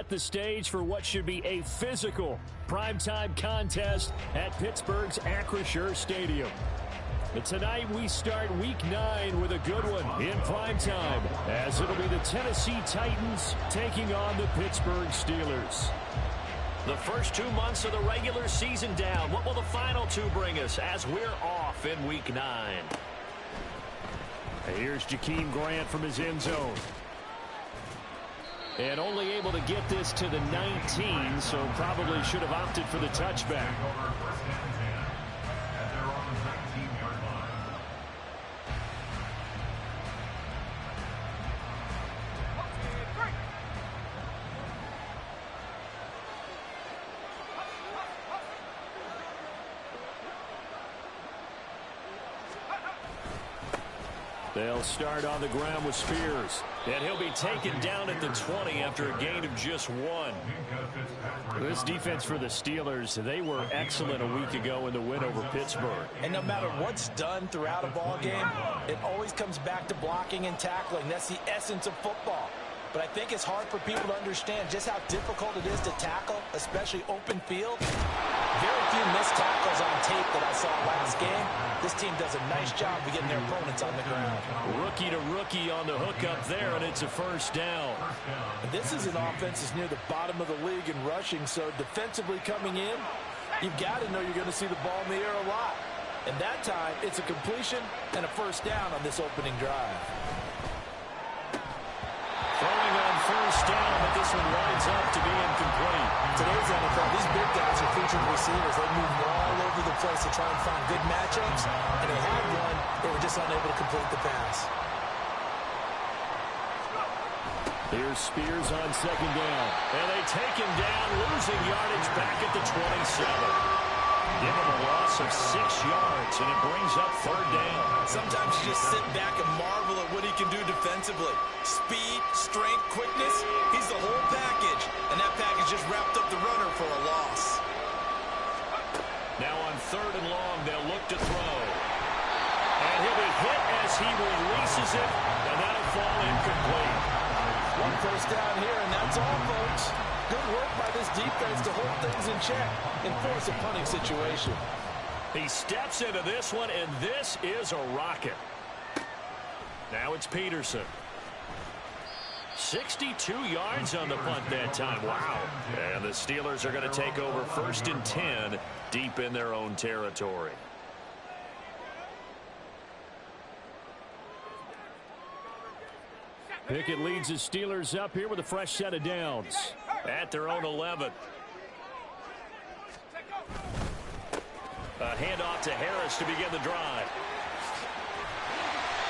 set the stage for what should be a physical primetime contest at Pittsburgh's Acrisure Stadium. But tonight we start Week 9 with a good one in primetime, as it'll be the Tennessee Titans taking on the Pittsburgh Steelers. The first 2 months of the regular season down. What will the final 2 bring us as we're off in Week 9? Here's Jakeem Grant from his end zone. And only able to get this to the 19, so probably should have opted for the touchback. They'll start on the ground with Spears. And he'll be taken down at the 20 after a gain of just 1. This defense for the Steelers, they were excellent a week ago in the win over Pittsburgh. And no matter what's done throughout a ball game, it always comes back to blocking and tackling. That's the essence of football. But I think it's hard for people to understand just how difficult it is to tackle, especially open field. Very few missed tackles on tape that I saw last game. This team does a nice job of getting their opponents on the ground. Rookie to rookie on the hookup there, and it's a first down. And this is an offense that's near the bottom of the league in rushing, so defensively coming in, you've got to know you're going to see the ball in the air a lot. And that time, it's a completion and a first down on this opening drive. Throwing on first down, but this one winds up to be incomplete. Today's NFL, these big guys are featured receivers. They move all over the place to try and find good matchups, and they had one. They were just unable to complete the pass. Here's Spears on second down. And they take him down, losing yardage back at the 27. Give him a loss of 6 yards, and it brings up third down. Sometimes you just sit back and marvel at what he can do defensively. Speed, strength, quickness, he's the whole package. And that package just wrapped up the runner for a loss. Now on third and long, they'll look to throw. And he'll be hit as he releases it, and that'll fall incomplete. One first down here, and that's all, folks. Good work by this defense to hold things in check and force a punting situation. He steps into this one, and this is a rocket. Now it's Peterson. 62 yards on the punt that time. Wow. And the Steelers are going to take over first and 10 deep in their own territory. Pickett leads the Steelers up here with a fresh set of downs at their own 11. A handoff to Harris to begin the drive.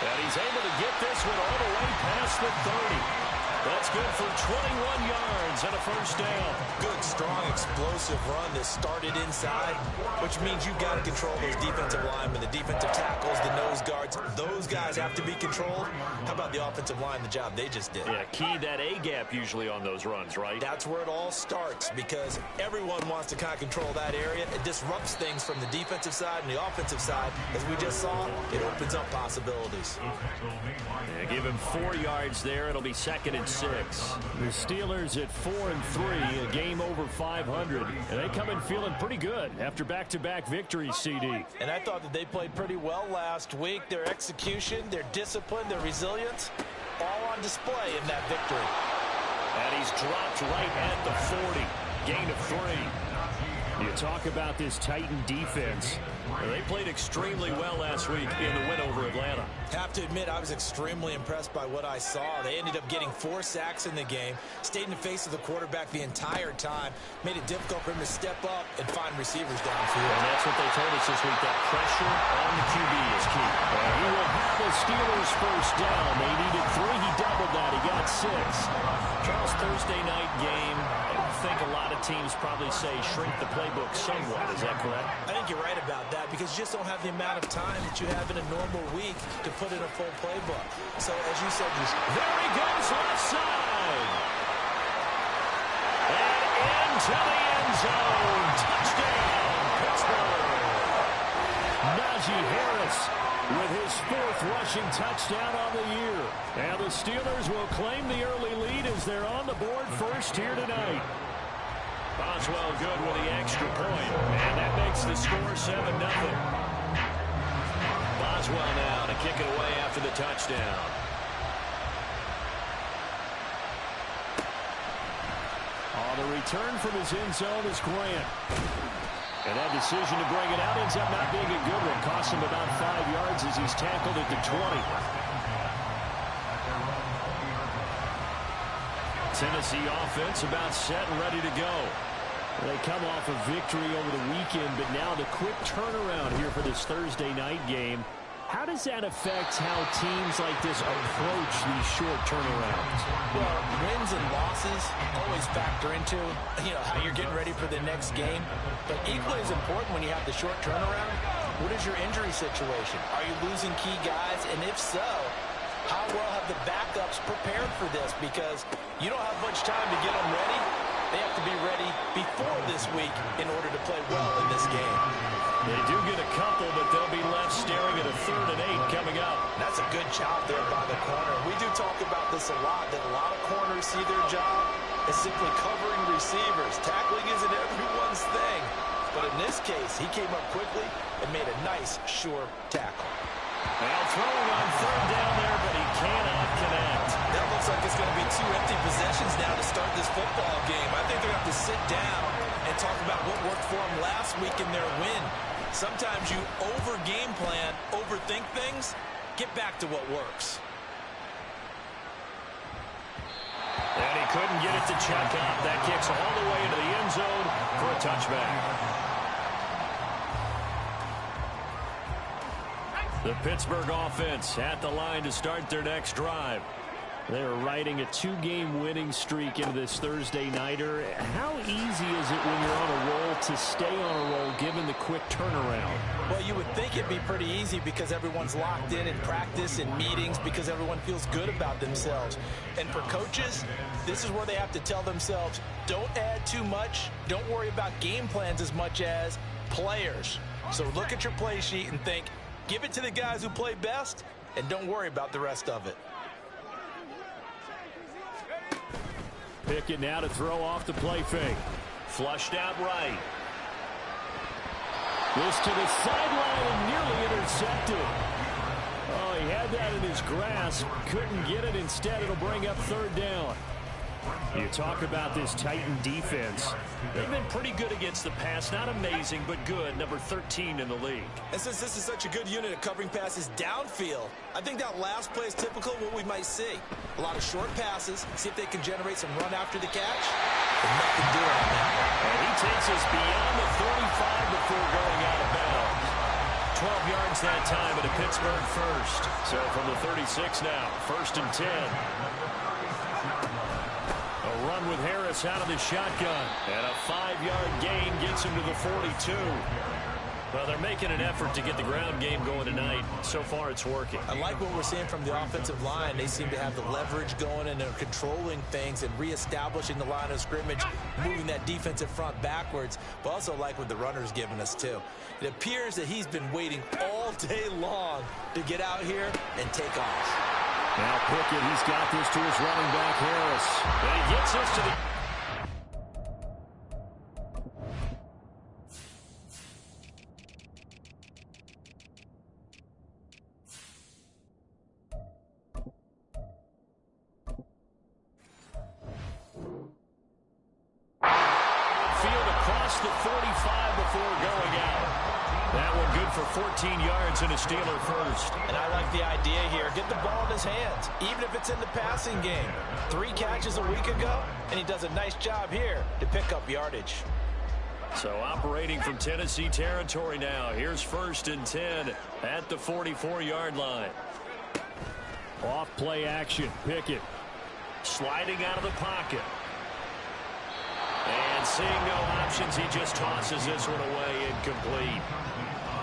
And he's able to get this one all the way past the 30. That's good for 21 yards and a first down. Good, strong, explosive run that started inside, which means you've got to control those defensive linemen, the defensive tackles, the nose guards. Those guys have to be controlled. How about the offensive line, the job they just did? Yeah, key that A-gap usually on those runs, right? That's where it all starts, because everyone wants to kind of control that area. It disrupts things from the defensive side and the offensive side. As we just saw, it opens up possibilities. Yeah, give him 4 yards there. It'll be second and 6. The Steelers at 4-3, a game over 500, and they come in feeling pretty good after back-to-back victories, CD. And I thought that they played pretty well last week. Their execution, their discipline, their resilience, all on display in that victory. And he's dropped right at the 40, gain of 3. You talk about this Titan defense. They played extremely well last week in the win over Atlanta. Have to admit, I was extremely impressed by what I saw. They ended up getting 4 sacks in the game, stayed in the face of the quarterback the entire time, made it difficult for him to step up and find receivers downfield. And that's what they told us this week, that pressure on the QB is key. And he will have the Steelers first down. They needed 3. He doubled that. He got 6. Charles, Thursday night game. I think a lot of teams probably say shrink the playbook somewhat. Is that correct? I think you're right about that, because you just don't have the amount of time that you have in a normal week to put in a full playbook. So, as you said, there he goes left side. And into the end zone. Touchdown, Pittsburgh. Najee Harris with his 4th rushing touchdown on the year. And the Steelers will claim the early lead as they're on the board first here tonight. Boswell good with the extra point, and that makes the score 7-0. Boswell now to kick it away after the touchdown. On the return from his end zone is Grant. And that decision to bring it out ends up not being a good one. Cost him about 5 yards as he's tackled at the 20. Tennessee offense about set and ready to go. They come off a victory over the weekend, but now the quick turnaround here for this Thursday night game. How does that affect how teams like this approach these short turnarounds? Well, wins and losses always factor into, how you're getting ready for the next game. But equally as important when you have the short turnaround, what is your injury situation? Are you losing key guys? And if so, how well have the backups prepared for this? Because you don't have much time to get them ready. They have to be ready before this week in order to play well in this game. They do get a couple, but they'll be left staring at a 3rd and 8 coming up. That's a good job there by the corner. We do talk about this a lot, that a lot of corners see their job as simply covering receivers. Tackling isn't everyone's thing. But in this case, he came up quickly and made a nice, sure tackle. Now throwing on 3rd down there, but he cannot connect. That looks like it's going to be 2 empty possessions now to start this football game. I think they're going to have to sit down and talk about what worked for them last week in their win. Sometimes you over-game plan, overthink things. Get back to what works. And he couldn't get it to check out. That kicks all the way into the end zone for a touchback. The Pittsburgh offense at the line to start their next drive. They're riding a 2-game winning streak into this Thursday nighter. How easy is it when you're on a roll to stay on a roll given the quick turnaround? Well, you would think it'd be pretty easy because everyone's locked in practice and meetings because everyone feels good about themselves. And for coaches, this is where they have to tell themselves, don't add too much. Don't worry about game plans as much as players. So look at your play sheet and think, give it to the guys who play best, and don't worry about the rest of it. Pickett now to throw off the play fake. Flushed out right. This to the sideline and nearly intercepted. Oh, he had that in his grasp. Couldn't get it. Instead, it'll bring up 3rd down. You talk about this Titan defense. They've been pretty good against the pass. Not amazing, but good. Number 13 in the league. And since this is such a good unit at covering passes downfield, I think that last play is typical of what we might see. A lot of short passes. See if they can generate some run after the catch. And nothing doing on that. And he takes us beyond the 35 before going out of bounds. 12 yards that time at a Pittsburgh first. So from the 36 now, 1st and 10. A run with Harris out of the shotgun. And a 5-yard gain gets him to the 42. Well, they're making an effort to get the ground game going tonight. So far, it's working. I like what we're seeing from the offensive line. They seem to have the leverage going, and they're controlling things and reestablishing the line of scrimmage, moving that defensive front backwards. But also like what the runner's giving us, too. It appears that he's been waiting all day long to get out here and take off. Now Pickett, he's got this to his running back, Harris. And he gets this to the... Field across the 45 before going out. That one good for 14 yards and a Steeler first. And I like the idea here. Get the ball in his hands, even if it's in the passing game. 3 catches a week ago, and he does a nice job here to pick up yardage. So operating from Tennessee territory now. Here's 1st and 10 at the 44-yard line. Off play action. Pickett sliding out of the pocket. And seeing no options, he just tosses this one away, incomplete.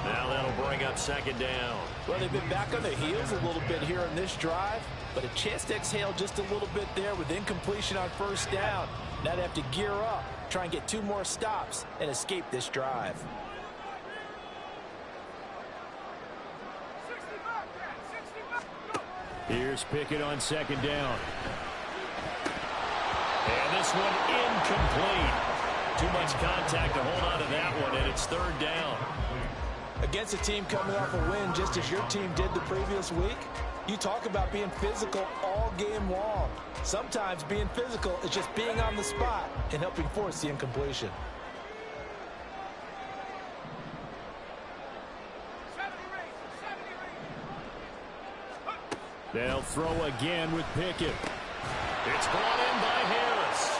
Now that'll bring up 2nd down. Well, they've been back on their heels a little bit here in this drive, but a chance to exhale just a little bit there with incompletion on 1st down. Now they have to gear up, try and get 2 more stops, and escape this drive. Here's Pickett on second down. And this one incomplete. Too much contact to hold on to that one, and it's third down. Against a team coming off a win just as your team did the previous week, you talk about being physical all game long. Sometimes being physical is just being on the spot and helping force the incompletion. They'll throw again with Pickett. It's brought in by Harris.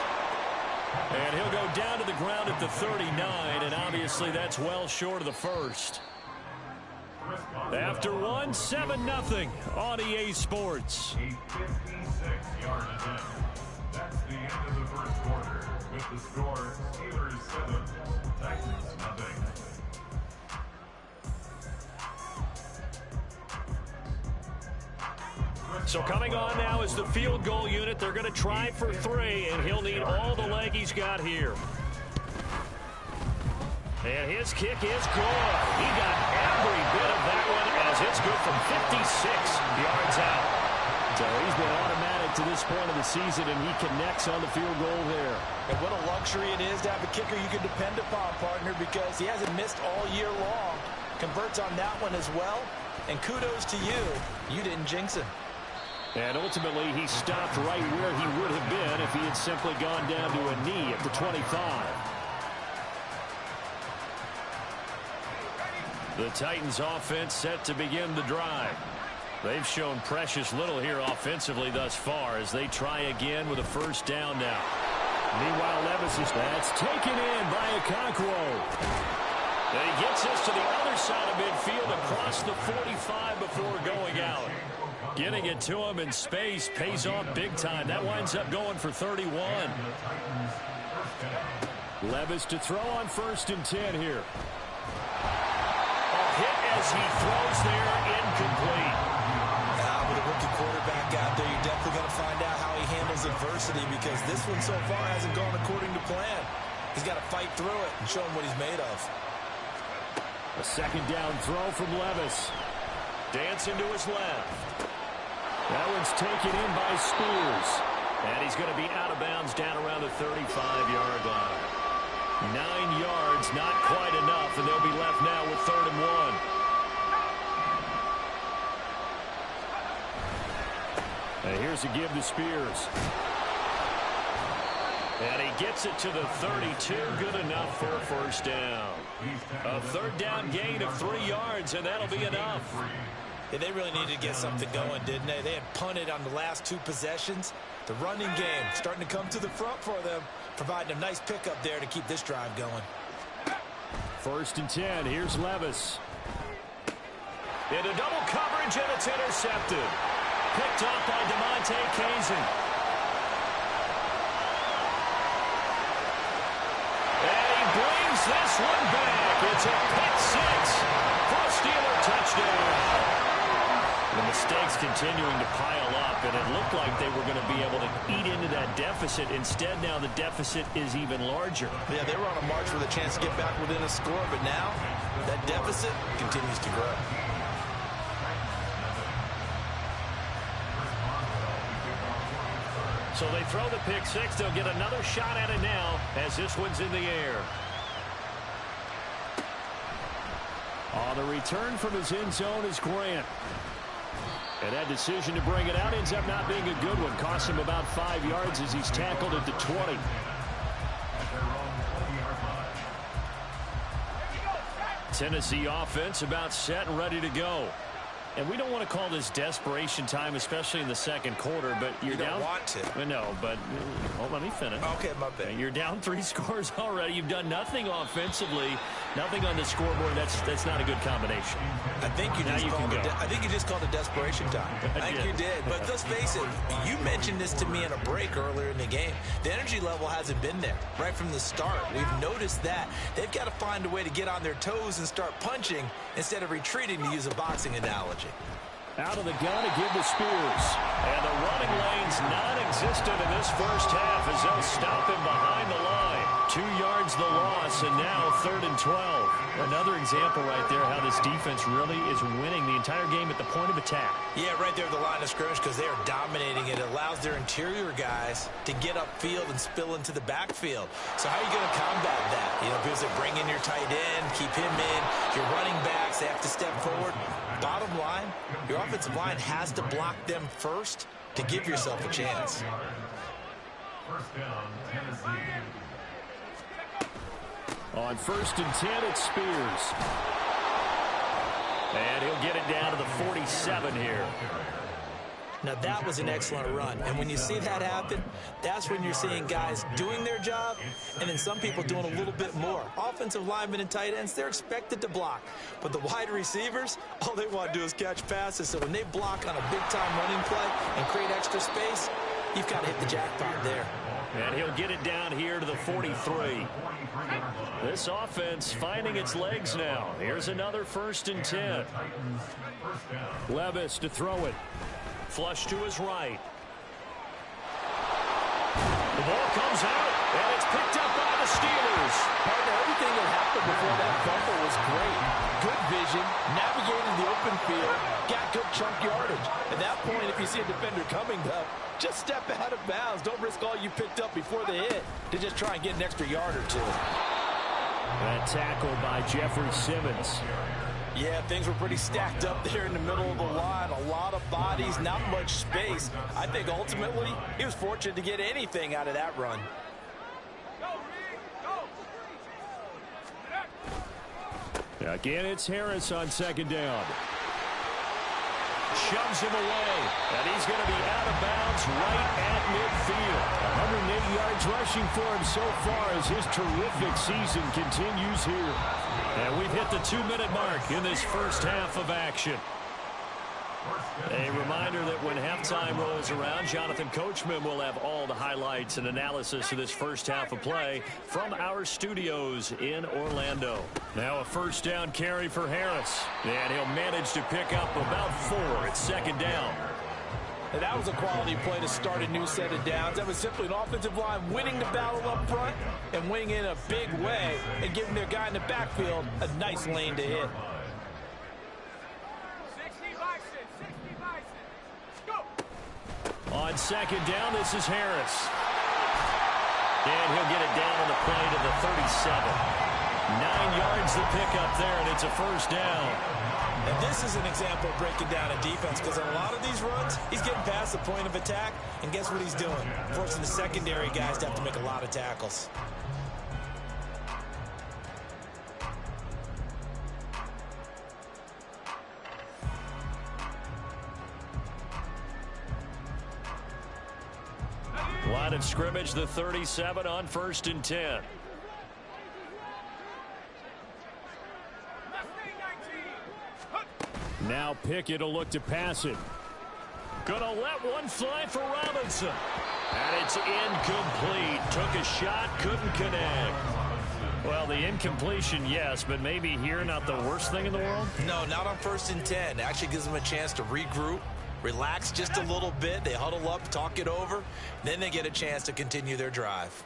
And he'll go down to the ground at the 39, and obviously that's well short of the first. After one, 7-0 on EA Sports. A 56-yard attempt. That's the end of the first quarter. With the score, Steelers 7, Titans 0. So coming on now is the field goal unit. They're going to try for 3, and he'll need all the leg he's got here. And his kick is good. He got every bit of that one as it's good from 56 yards out. So he's been automatic to this point of the season, and he connects on the field goal there. And what a luxury it is to have a kicker you can depend upon, partner, because he hasn't missed all year long. Converts on that one as well. And kudos to you. You didn't jinx him. And ultimately, he stopped right where he would have been if he had simply gone down to a knee at the 25. The Titans offense set to begin the drive. They've shown precious little here offensively thus far as they try again with a first down now. Meanwhile, Levis is that's taken in by Okonkwo. And he gets us to the other side of midfield across the 45 before going out. Getting it to him in space pays off big time. That winds up going for 31. Levis to throw on 1st and 10 here. A hit as he throws there, incomplete. Now, with a rookie quarterback out there, you're definitely going to find out how he handles adversity because this one so far hasn't gone according to plan. He's got to fight through it and show him what he's made of. A second down throw from Levis. Dancing to his left. That one's taken in by Spears. And he's going to be out of bounds down around the 35-yard line. 9 yards, not quite enough, and they'll be left now with 3rd and 1. And here's a give to Spears. And he gets it to the 32. Good enough for a first down. A 3rd down gain of 3 yards, and that'll be enough. Yeah, they really needed to get something going, didn't they? They had punted on the last 2 possessions. The running game starting to come to the front for them, providing a nice pickup there to keep this drive going. 1st and 10. Here's Levis. Into double coverage, and it's intercepted. Picked off by DeMonte Kazin. And he brings this one back. It's a pick 6 for a Steeler touchdown. The mistakes continuing to pile up, and it looked like they were going to be able to eat into that deficit. Instead, now the deficit is even larger. Yeah, they were on a march with a chance to get back within a score, but now that deficit continues to grow. So they throw the pick 6. They'll get another shot at it now as this one's in the air. On the return from his end zone is Grant. And that decision to bring it out ends up not being a good one. Costs him about 5 yards as he's tackled at the 20. Tennessee offense about set and ready to go. And we don't want to call this desperation time, especially in the second quarter, but you're you don't down. Want to. No, but let me finish. Okay, my bad. You're down 3 scores already. You've done nothing offensively, nothing on the scoreboard. That's not a good combination. I think you just called it desperation time. I think you did. But let's face it, you mentioned this to me in a break earlier in the game. The energy level hasn't been there right from the start. We've noticed that. They've got to find a way to get on their toes and start punching instead of retreating, to use a boxing analogy. Out of the gun to give to Spears. And the running lane's non-existent in this first half as they'll stop him behind the line. 2 yards the loss, and now 3rd and 12. Another example right there how this defense really is winning the entire game at the point of attack. Yeah, right there at the line of scrimmage because they are dominating it. It allows their interior guys to get upfield and spill into the backfield. So how are you going to combat that? You know, because they bring in your tight end, keep him in. Your running backs, they have to step forward. Bottom line, your offensive line has to block them first to give yourself a chance. First down, Tennessee. On 1st and 10, it's Spears. And he'll get it down to the 47 here. Now, that was an excellent run. And when you see that happen, that's when you're seeing guys doing their job and then some people doing a little bit more. Offensive linemen and tight ends, they're expected to block. But the wide receivers, all they want to do is catch passes. So when they block on a big-time running play and create extra space, you've got to hit the jackpot there. And he'll get it down here to the 43. This offense finding its legs now. Here's another 1st and 10. Levis to throw it. Flush to his right. The ball comes out, and it's picked up by the Steelers. Partner, everything that happened before that fumble was great. Good vision, navigated the open field, got good chunk yardage. At that point, if you see a defender coming, though, just step out of bounds. Don't risk all you picked up before the hit to just try and get an extra yard or two. That tackle by Jeffrey Simmons. Yeah, things were pretty stacked up there in the middle of the line. A lot of bodies, not much space. I think ultimately he was fortunate to get anything out of that run. Again, it's Harris on 2nd down. Shoves him away, and he's going to be out of bounds right at midfield. 180 yards rushing for him so far as his terrific season continues here. And we've hit the 2-minute mark in this first half of action. A reminder that when halftime rolls around, Jonathan Coachman will have all the highlights and analysis of this first half of play from our studios in Orlando. Now a 1st down carry for Harris, and he'll manage to pick up about 4 at 2nd down. And that was a quality play to start a new set of downs. That was simply an offensive line winning the battle up front and winning in a big way and giving their guy in the backfield a nice lane to hit. On 2nd down, this is Harris. And he'll get it down on the play to the 37. 9 yards to pick up there, and it's a 1st down. And this is an example of breaking down a defense because on a lot of these runs, he's getting past the point of attack, and guess what he's doing? Forcing the secondary guys to have to make a lot of tackles. Line of scrimmage, the 37 on 1st and 10. Now Pickett will look to pass it. Gonna let one fly for Robinson. And it's incomplete. Took a shot, couldn't connect. Well, the incompletion, yes, but maybe here not the worst thing in the world? No, not on 1st and 10. It actually gives them a chance to regroup, relax just a little bit. They huddle up, talk it over. Then they get a chance to continue their drive.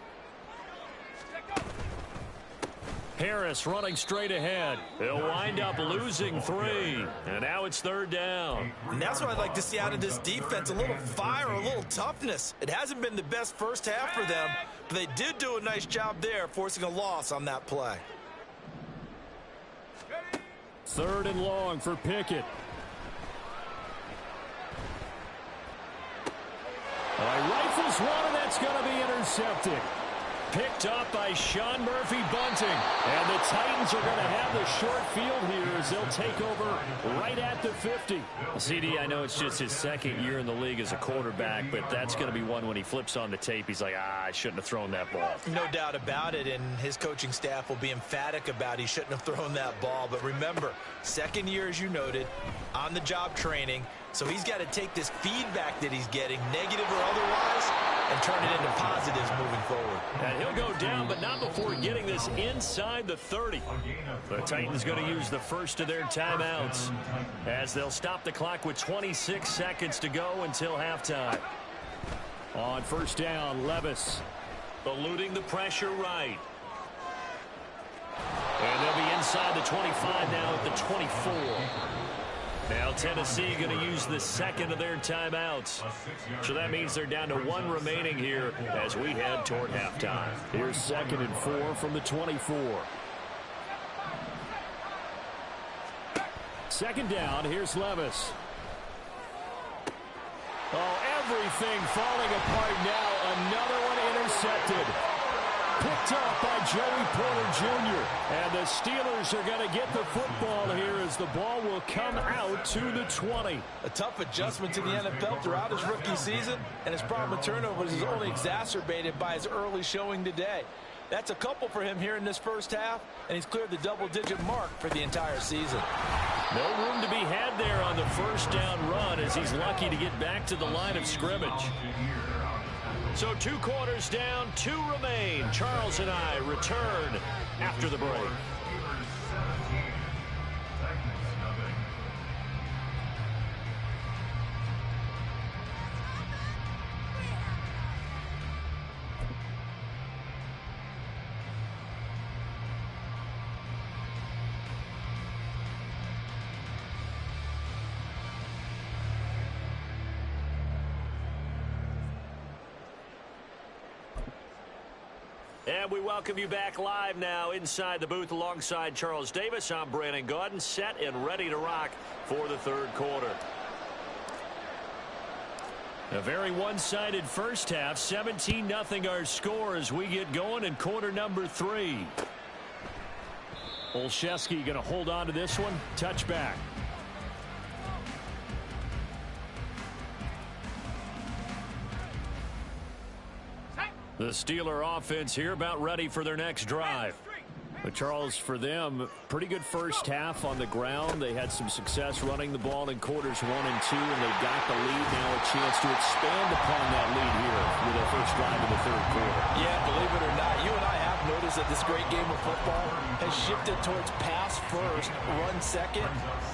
Harris running straight ahead. He'll wind up losing 3. And now it's 3rd down. And that's what I'd like to see out of this defense. A little fire, a little toughness. It hasn't been the best first half for them, but they did do a nice job there, forcing a loss on that play. 3rd and long for Pickett. Rifles one, and that's going to be intercepted. Picked up by Sean Murphy-Bunting. And the Titans are going to have the short field here as they'll take over right at the 50. CD, I know it's just his 2nd year in the league as a quarterback, but that's going to be one when he flips on the tape. He's like, I shouldn't have thrown that ball. No doubt about it, and his coaching staff will be emphatic about he shouldn't have thrown that ball. But remember, 2nd year, as you noted, on-the-job training. So he's got to take this feedback that he's getting, negative or otherwise, and turn it into positives moving forward. And he'll go down, but not before getting this inside the 30. The Titans going to use the first of their timeouts as they'll stop the clock with 26 seconds to go until halftime. On 1st down, Levis eluding the pressure right. And they'll be inside the 25 now at the 24. Now Tennessee going to use the second of their timeouts. So that means they're down to 1 remaining here as we head toward halftime. Here's 2nd and 4 from the 24. 2nd down, here's Levis. Oh, everything falling apart now. Another one intercepted. Picked up by Joey Porter Jr. And the Steelers are going to get the football here as the ball will come out to the 20. A tough adjustment to the NFL throughout his rookie season, and his problem with turnovers is only exacerbated by his early showing today. That's a couple for him here in this first half, and he's cleared the double-digit mark for the entire season. No room to be had there on the first down run as he's lucky to get back to the line of scrimmage. So 2 quarters down, 2 remain. Charles and I return after the break. And we welcome you back live now inside the booth alongside Charles Davis. I'm Brandon Gaudin, set and ready to rock for the 3rd quarter. A very one-sided first half. 17-0 our score as we get going in quarter number 3. Olszewski going to hold on to this one. Touchback. The Steeler offense here about ready for their next drive. But Charles, for them, pretty good first half on the ground. They had some success running the ball in quarters 1 and 2, and they've got the lead now, a chance to expand upon that lead here with their first drive in the 3rd quarter. Yeah, believe it or not, you and I have noticed that this great game of football has shifted towards pass first, run second.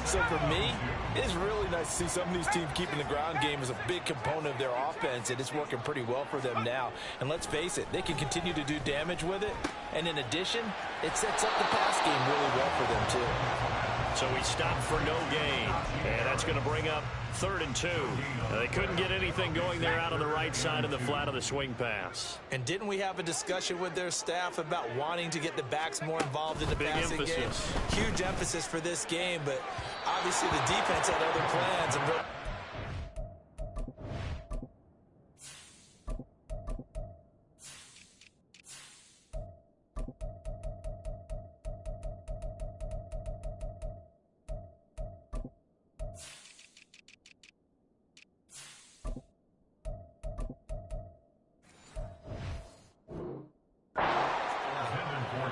So for me, it's really nice to see some of these teams keeping the ground game as a big component of their offense, and it's working pretty well for them now. And let's face it, they can continue to do damage with it. And in addition, it sets up the pass game really well for them, too. So we stopped for no gain, and that's going to bring up 3rd and 2. Now, they couldn't get anything going there out on the right side of the flat of the swing pass. And didn't we have a discussion with their staff about wanting to get the backs more involved in the passing game? Huge emphasis for this game, but obviously the defense had other plans. And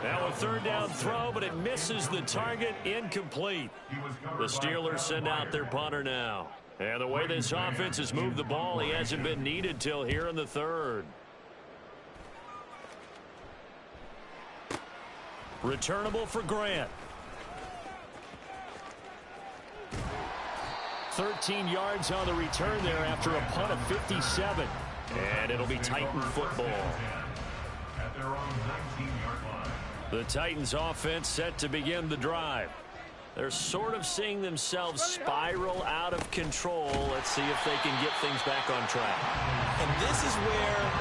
now a 3rd down throw, but it misses the target, incomplete. The Steelers send out their punter now. And the way this offense has moved the ball, he hasn't been needed till here in the 3rd. Returnable for Grant. 13 yards on the return there after a punt of 57. And it'll be Titan football. At their own 19-yard line. The Titans offense set to begin the drive. They're sort of seeing themselves spiral out of control. Let's see if they can get things back on track. And this is where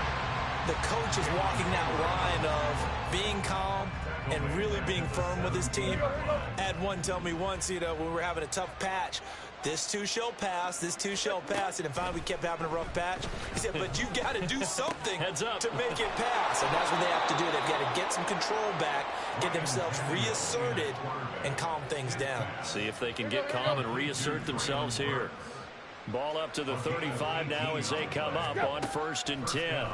the coach is walking that line of being calm and really being firm with his team. I had one tell me once, when we were having a tough patch, this too shall pass, this too shall pass. And finally we kept having a rough patch. He said, but you got to do something Heads up. to make it pass. And that's what they have to do. They've got to get some control back, get themselves reasserted, and calm things down. See if they can get calm and reassert themselves here. Ball up to the 35 now as they come up on 1st and 10. And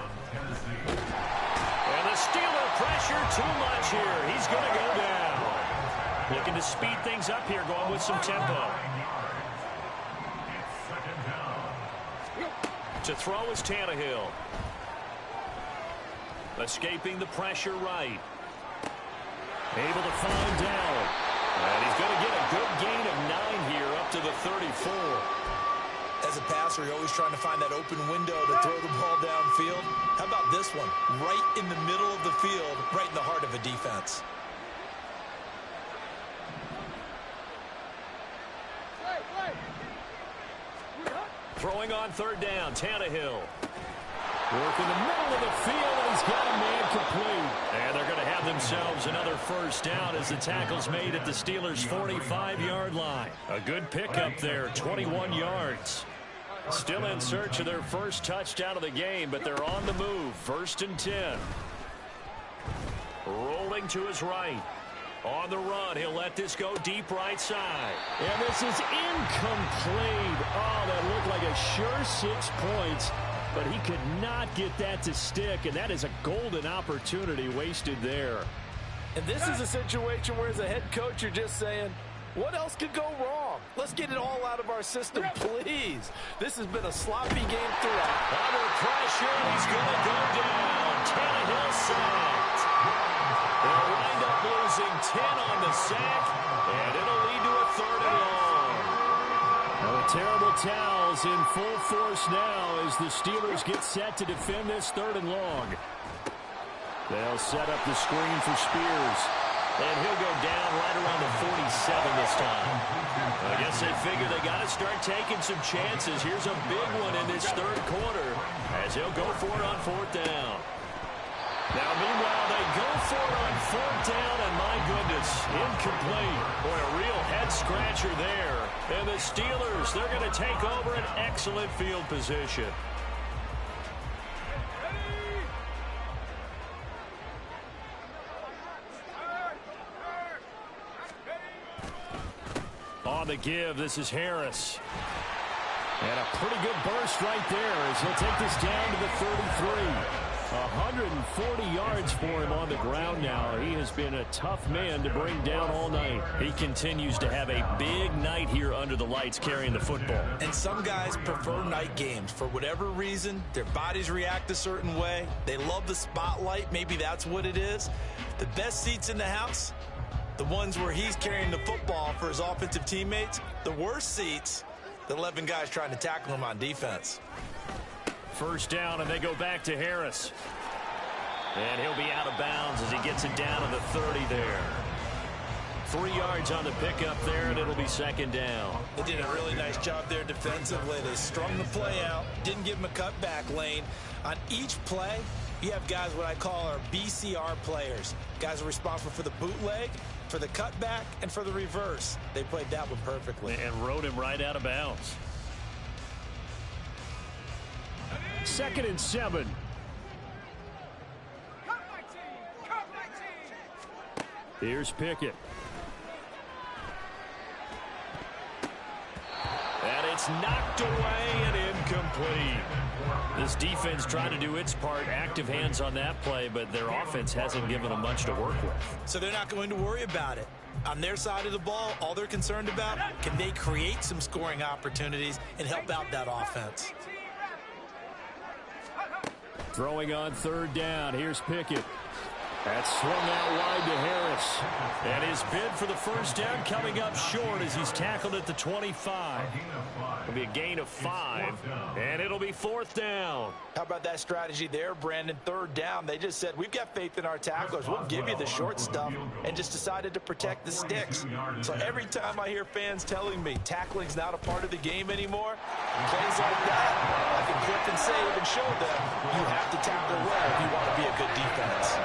the Steeler pressure too much here. He's going to go down. Looking to speed things up here, going with some tempo. To throw is Tannehill. Escaping the pressure right. Able to find Dowd. And he's going to get a good gain of 9 here up to the 34. As a passer, you're always trying to find that open window to throw the ball downfield. How about this one? Right in the middle of the field, right in the heart of a defense. Throwing on third down, Tannehill. Work in the middle of the field, and he's got a man complete. And they're going to have themselves another first down as the tackle's made at the Steelers' 45-yard line. A good pickup there, 21 yards. Still in search of their first touchdown of the game, but they're on the move. 1st and 10. Rolling to his right. On the run, he'll let this go deep right side. And this is incomplete. Oh, that looked like a sure 6 points, but he could not get that to stick, and that is a golden opportunity wasted there. And this is a situation where as a head coach, you're just saying, what else could go wrong? Let's get it all out of our system, please. This has been a sloppy game throughout. Under pressure, he's going to go down. Tannehill sacked. They'll wind up losing 10 on the sack, and it'll lead to a 3rd and long. Oh, terrible towels in full force now as the Steelers get set to defend this 3rd and long. They'll set up the screen for Spears. And he'll go down right around the 47 this time. I guess they figure they got to start taking some chances. Here's a big one in this 3rd quarter as he'll go for it on 4th down. Now, meanwhile, they go for it on 4th down, and my goodness, incomplete. Boy, a real head-scratcher there. And the Steelers, they're going to take over an excellent field position. On the give, this is Harris. And a pretty good burst right there as he'll take this down to the 33. 140 yards for him on the ground now. He has been a tough man to bring down all night. He continues to have a big night here under the lights carrying the football. And some guys prefer night games. For whatever reason, their bodies react a certain way. They love the spotlight. Maybe that's what it is. The best seats in the house, the ones where he's carrying the football for his offensive teammates. The worst seats, the 11 guys trying to tackle him on defense. 1st down, and they go back to Harris. And he'll be out of bounds as he gets it down to the 30 there. 3 yards on the pickup there, and it'll be 2nd down. They did a really nice job there defensively. They strung the play out, didn't give him a cutback lane. On each play, you have guys what I call our BCR players. Guys are responsible for the bootleg, for the cutback, and for the reverse. They played that one perfectly. And rode him right out of bounds. 2nd and 7. Here's Pickett. And it's knocked away and incomplete. This defense trying to do its part, active hands on that play, but their offense hasn't given them much to work with. So they're not going to worry about it. On their side of the ball, all they're concerned about, can they create some scoring opportunities and help out that offense? Throwing on 3rd down. Here's Pickett. That's swung out wide to Harris. And his bid for the 1st down coming up short as he's tackled at the 25. It'll be a gain of 5, and it'll be 4th down. How about that strategy there, Brandon? 3rd down, they just said, we've got faith in our tacklers. We'll give you the short stuff, and just decided to protect the sticks. So every time I hear fans telling me tackling's not a part of the game anymore, plays like that, I can click and save and show them you have to tackle well if you want to be a good defense.